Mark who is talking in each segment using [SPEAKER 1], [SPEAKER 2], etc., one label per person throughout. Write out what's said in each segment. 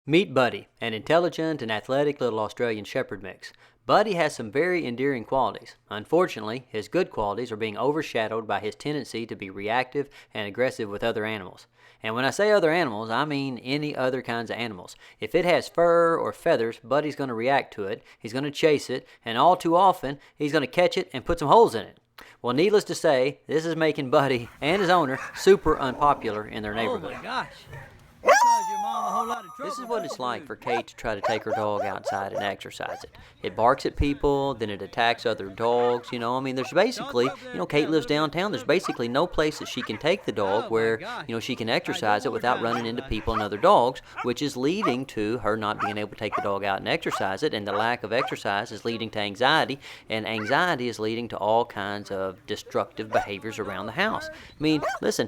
[SPEAKER 1] Meet Buddy, an intelligent and athletic little Australian Shepherd mix. Buddy has some very endearing qualities. Unfortunately, his good qualities are being overshadowed by his tendency to be reactive and aggressive with other animals. And when I say other animals, I mean any other kinds of animals. If it has fur or feathers, Buddy's going to react to it, he's going to chase it, and all too often, he's going to catch it and put some holes in it. Well, needless to say, this is making Buddy and his owner super unpopular in their neighborhood.
[SPEAKER 2] Oh my gosh. That caused your mom a whole lot of trouble.
[SPEAKER 1] This is what it's like for Kate to try to take her dog outside and exercise it. It barks at people, then it attacks other dogs, there's basically, Kate lives downtown, there's basically no place that she can take the dog where, she can exercise it without running into people and other dogs, which is leading to her not being able to take the dog out and exercise it, and the lack of exercise is leading to anxiety, and anxiety is leading to all kinds of destructive behaviors around the house. Listen,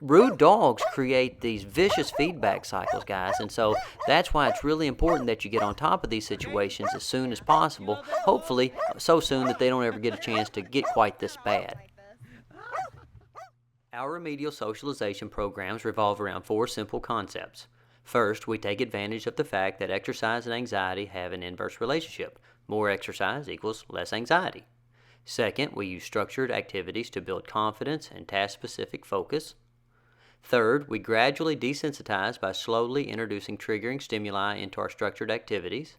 [SPEAKER 1] rude dogs create these vicious feedback cycles, guys, and so that's why it's really important that you get on top of these situations as soon as possible, hopefully so soon that they don't ever get a chance to get quite this bad. Our remedial socialization programs revolve around 4 simple concepts. First, we take advantage of the fact that exercise and anxiety have an inverse relationship. More exercise equals less anxiety. Second, we use structured activities to build confidence and task-specific focus. Third, we gradually desensitize by slowly introducing triggering stimuli into our structured activities.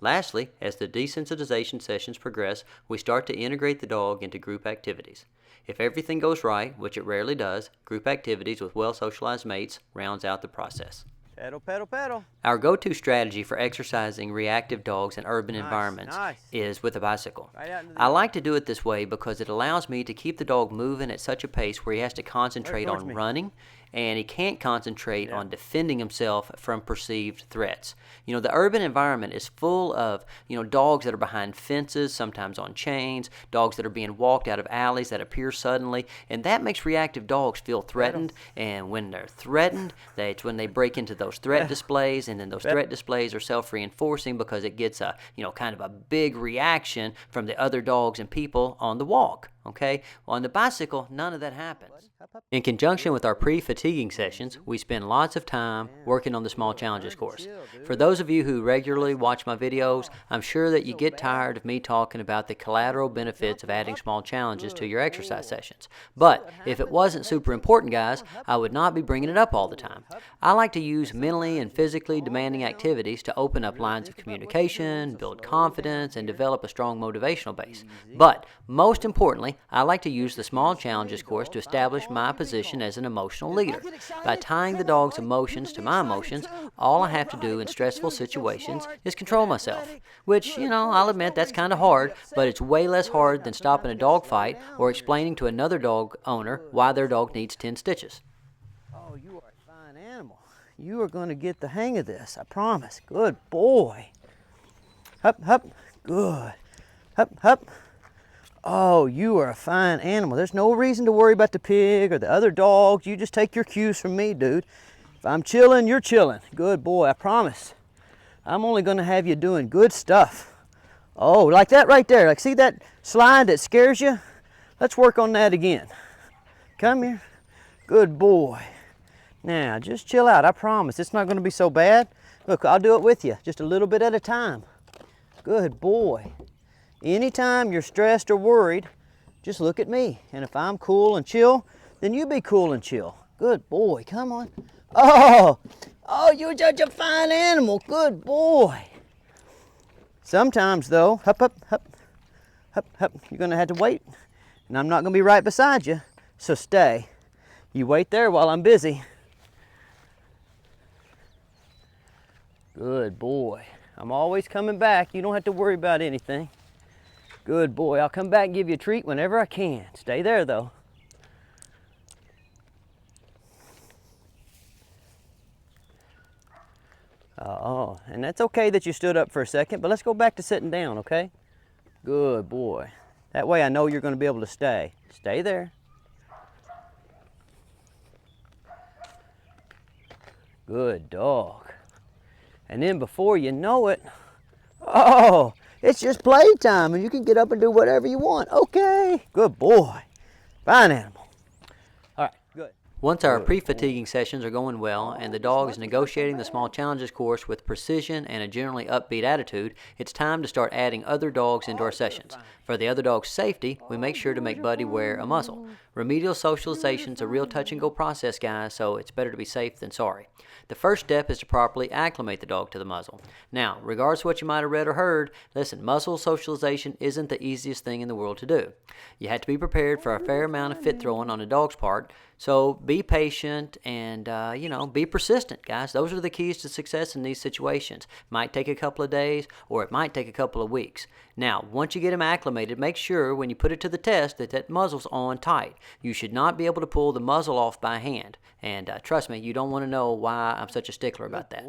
[SPEAKER 1] Lastly, as the desensitization sessions progress, we start to integrate the dog into group activities. If everything goes right, which it rarely does, group activities with well-socialized mates rounds out the process.
[SPEAKER 2] Pedal, pedal, pedal.
[SPEAKER 1] Our go-to strategy for exercising reactive dogs in urban environments is with a bicycle. I like to do it this way because it allows me to keep the dog moving at such a pace where he has to concentrate on running, and he can't concentrate on defending himself from perceived threats. The urban environment is full of, dogs that are behind fences, sometimes on chains, dogs that are being walked out of alleys that appear suddenly, and that makes reactive dogs feel threatened, and when they're threatened, that's when they break into those threat displays, and then those threat displays are self-reinforcing because it gets a, kind of a big reaction from the other dogs and people on the walk. Okay? Well, on the bicycle, none of that happens. In conjunction with our pre-fatiguing sessions, we spend lots of time working on the Small Challenges course. For those of you who regularly watch my videos, I'm sure that you get tired of me talking about the collateral benefits of adding small challenges to your exercise sessions. But if it wasn't super important, guys, I would not be bringing it up all the time. I like to use mentally and physically demanding activities to open up lines of communication, build confidence, and develop a strong motivational base. But most importantly, I like to use the Small Challenges course to establish my position as an emotional leader. By tying the dog's emotions to my emotions, all I have to do in stressful situations is control myself. Which, I'll admit that's kind of hard, but it's way less hard than stopping a dog fight or explaining to another dog owner why their dog needs 10 stitches.
[SPEAKER 2] Oh, you are a fine animal. You are going to get the hang of this, I promise. Good boy. Hup, hup. Good. Hup, hup. Oh, you are a fine animal. There's no reason to worry about the pig or the other dogs. You just take your cues from me, dude. If I'm chilling, you're chilling. Good boy, I promise. I'm only going to have you doing good stuff. Oh, like that right there. Like, see that slide that scares you? Let's work on that again. Come here. Good boy. Now, just chill out. I promise. It's not going to be so bad. Look, I'll do it with you, just a little bit at a time. Good boy. Anytime you're stressed or worried, just look at me. And if I'm cool and chill, then you be cool and chill. Good boy, come on. Oh, you're such a fine animal. Good boy. Sometimes though, hup, hup, hup, hup, hup, you're gonna have to wait. And I'm not gonna be right beside you, so stay. You wait there while I'm busy. Good boy. I'm always coming back. You don't have to worry about anything. Good boy. I'll come back and give you a treat whenever I can. Stay there, though. Oh, and that's okay that you stood up for a second, but let's go back to sitting down, okay? Good boy. That way I know you're going to be able to stay. Stay there. Good dog. And then before you know it, oh, it's just playtime and you can get up and do whatever you want. Okay, good boy. Fine animal. All right, good.
[SPEAKER 1] Once our pre-fatiguing sessions are going well and the dog is negotiating the small challenges course with precision and a generally upbeat attitude, it's time to start adding other dogs into our sessions. For the other dog's safety, we make sure to make Buddy wear a muzzle. Remedial socialization is a real touch-and-go process, guys, so it's better to be safe than sorry. The first step is to properly acclimate the dog to the muzzle. Now, regardless of what you might have read or heard, listen, muzzle socialization isn't the easiest thing in the world to do. You have to be prepared for a fair amount of fit throwing on a dog's part, so be patient and, be persistent, guys. Those are the keys to success in these situations. Might take a couple of days or it might take a couple of weeks. Now, once you get him acclimated, make sure when you put it to the test that muzzle's on tight. You should not be able to pull the muzzle off by hand. And trust me, you don't want to know why I'm such a stickler about that.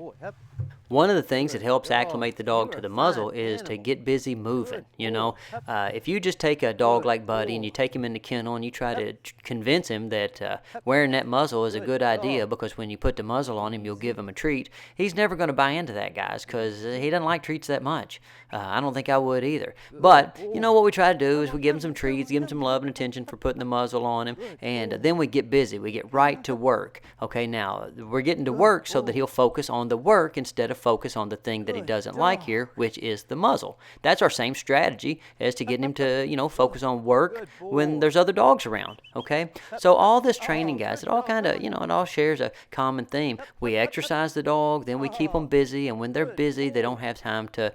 [SPEAKER 1] One of the things that helps acclimate the dog to the muzzle is to get busy moving. If you just take a dog like Buddy and you take him in the kennel and you try to convince him that wearing that muzzle is a good idea because when you put the muzzle on him, you'll give him a treat, he's never going to buy into that, guys, because he doesn't like treats that much. I don't think I would either. But, what we try to do is we give him some treats, give him some love and attention for putting the muzzle on him, and then we get busy. We get right to work. Okay, now, we're getting to work so that he'll focus on the work instead of focus on the thing that he doesn't like here, which is the muzzle. That's our same strategy as to getting him to, focus on work when there's other dogs around, okay? So all this training, guys, it all kind of, it all shares a common theme. We exercise the dog, then we keep them busy, and when they're busy, they don't have time to,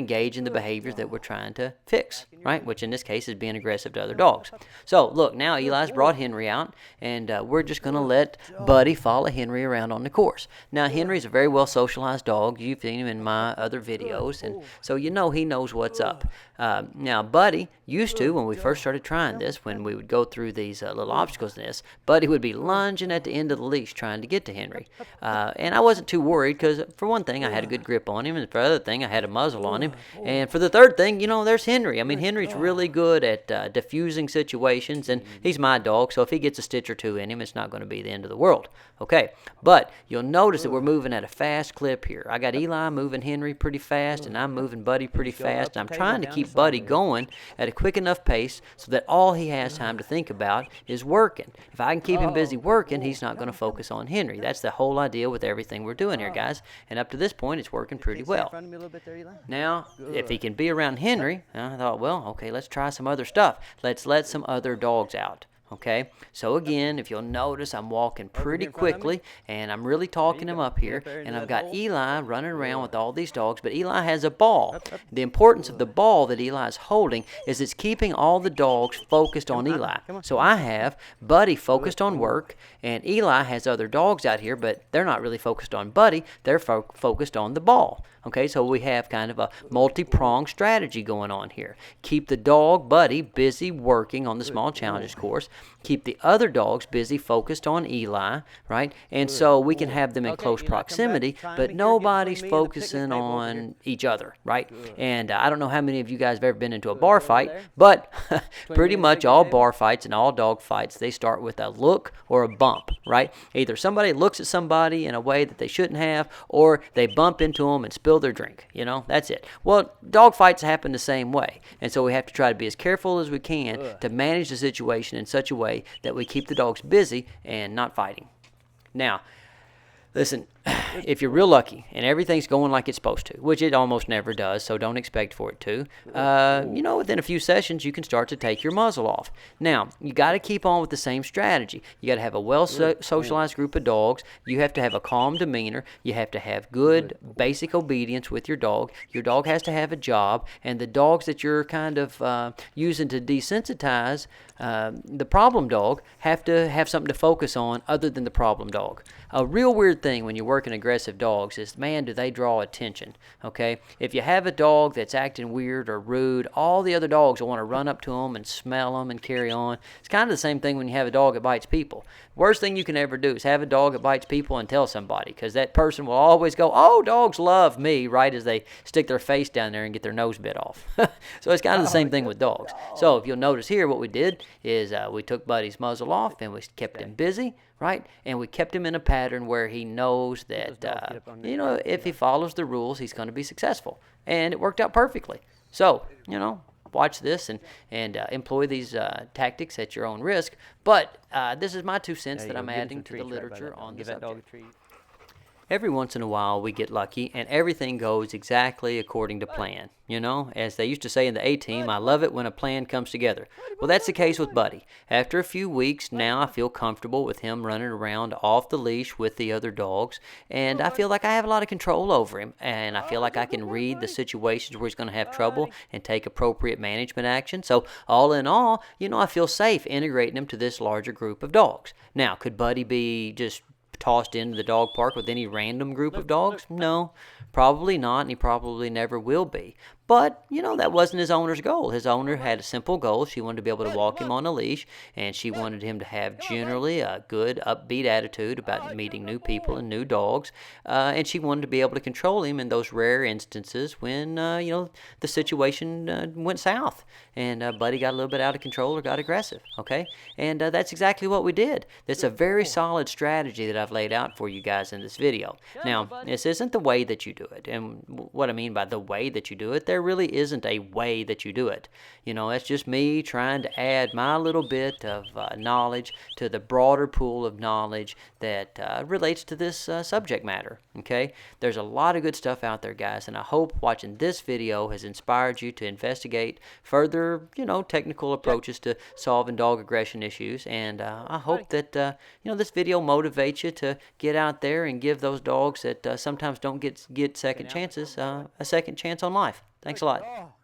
[SPEAKER 1] engage in the behaviors that we're trying to fix, right? Which in this case is being aggressive to other dogs. So, look, now Eli's brought Henry out, and we're just going to let Buddy follow Henry around on the course. Now, Henry's a very well socialized dog. You've seen him in my other videos, and so he knows what's up. Now, Buddy used to, when we first started trying this, when we would go through these little obstacles in this, Buddy would be lunging at the end of the leash trying to get to Henry. And I wasn't too worried because, for one thing, I had a good grip on him, and for the other thing, I had a muzzle on him. And for the third thing, there's Henry. I mean, Henry's really good at diffusing situations, and he's my dog, so if he gets a stitch or two in him, it's not going to be the end of the world. Okay, but you'll notice that we're moving at a fast clip here. I got Eli moving Henry pretty fast, and I'm moving Buddy pretty fast, and I'm trying to keep Buddy going at a quick enough pace so that all he has time to think about is working. If I can keep him busy working, he's not going to focus on Henry. That's the whole idea with everything we're doing here, guys, and up to this point, it's working pretty well. Now, if he can be around Henry, I thought, well, okay, let's try some other stuff. Let's let some other dogs out. Okay, so again, if you'll notice, I'm walking pretty quickly, and I'm really talking him up here, and I've got Eli running around with all these dogs, but Eli has a ball. The importance of the ball that Eli is holding is it's keeping all the dogs focused on Eli. So I have Buddy focused on work, and Eli has other dogs out here, but they're not really focused on Buddy, they're focused on the ball. Okay, so we have kind of a multi-pronged strategy going on here. Keep the dog, Buddy, busy working on the small challenges course. Keep the other dogs busy focused on Eli, right? And so we can have them in close proximity, but nobody's focusing on each other, right? And I don't know how many of you guys have ever been into a bar fight, but pretty much all bar fights and all dog fights, they start with a look or a bump, right? Either somebody looks at somebody in a way that they shouldn't have, or they bump into them and spill their drink, that's it. Well, dog fights happen the same way, and so we have to try to be as careful as we can to manage the situation in such a way that we keep the dogs busy and not fighting. Now, listen, if you're real lucky and everything's going like it's supposed to, which it almost never does, so don't expect for it to, within a few sessions, you can start to take your muzzle off. Now, you got to keep on with the same strategy. You got to have a well-socialized group of dogs. You have to have a calm demeanor. You have to have good basic obedience with your dog. Your dog has to have a job, and the dogs that you're kind of using to desensitize the problem dog have to have something to focus on other than the problem dog. A real weird thing when you're working aggressive dogs is, man, do they draw attention, okay? If you have a dog that's acting weird or rude, all the other dogs will want to run up to them and smell them and carry on. It's kind of the same thing when you have a dog that bites people. Worst thing you can ever do is have a dog that bites people and tell somebody, because that person will always go, oh, dogs love me, right as they stick their face down there and get their nose bit off. So it's kind of the same thing with dogs. So if you'll notice here, what we did is we took Buddy's muzzle off and we kept him busy, right? And we kept him in a pattern where he knows that, if he follows the rules, he's going to be successful. And it worked out perfectly. So, watch this and employ these tactics at your own risk. But this is my 2 cents that I'm adding to the literature on the subject. Every once in a while we get lucky and everything goes exactly according to plan. You know, as they used to say in the A-Team, I love it when a plan comes together. Well, that's the case with Buddy. After a few weeks, now I feel comfortable with him running around off the leash with the other dogs, and I feel like I have a lot of control over him, and I feel like I can read the situations where he's going to have trouble and take appropriate management action. So all in all, you know, I feel safe integrating him to this larger group of dogs. Now, could Buddy be just tossed into the dog park with any random group of dogs? No, probably not, and he probably never will be. But, you know, that wasn't his owner's goal. His owner had a simple goal. She wanted to be able to walk him on a leash, and she wanted him to have generally a good, upbeat attitude about meeting new people and new dogs, and she wanted to be able to control him in those rare instances when, you know, the situation went south, and Buddy got a little bit out of control or got aggressive, okay? And that's exactly what we did. That's a very solid strategy that I've laid out for you guys in this video. Now, this isn't the way that you do it, and what I mean by the way that you do it, there really isn't a way that you do it. You know, that's just me trying to add my little bit of knowledge to the broader pool of knowledge that relates to this subject matter, okay? There's a lot of good stuff out there, guys, and I hope watching this video has inspired you to investigate further, you know, technical approaches to solving dog aggression issues, and I hope that, you know, this video motivates you to get out there and give those dogs that sometimes don't get second chances a second chance on life. Thanks a lot.